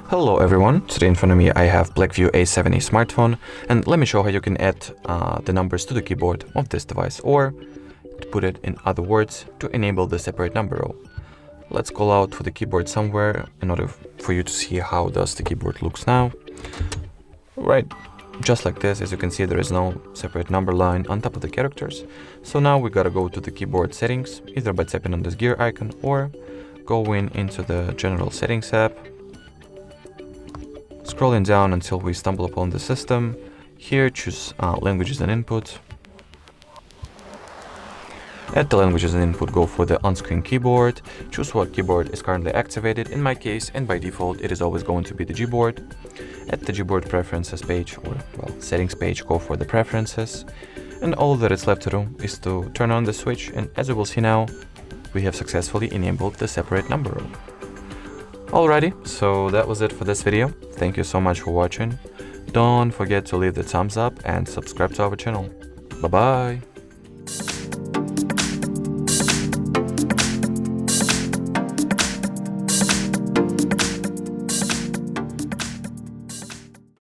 Hello everyone, today in front of me I have BLACKVIEW A70 smartphone, and let me show how you can add the numbers to the keyboard of this device, or to put it in other words, to enable the separate number row. Let's call out for the keyboard somewhere in order for you to see how does the keyboard looks now. Right, just like this, as you can see there is no separate number line on top of the characters. So now we gotta go to the keyboard settings, either by tapping on this gear icon or going into the general settings app. Scrolling down until we stumble upon the system. Here choose languages and input. At the languages and input, go for the on-screen keyboard. Choose what keyboard is currently activated. In my case, and by default, it is always going to be the Gboard. At the Gboard preferences page, or settings page, go for the preferences. And all that is left to do is to turn on the switch, and as you will see now, we have successfully enabled the separate number row. Alrighty, so that was it for this video. Thank you so much for watching. Don't forget to leave the thumbs up and subscribe to our channel. Bye bye!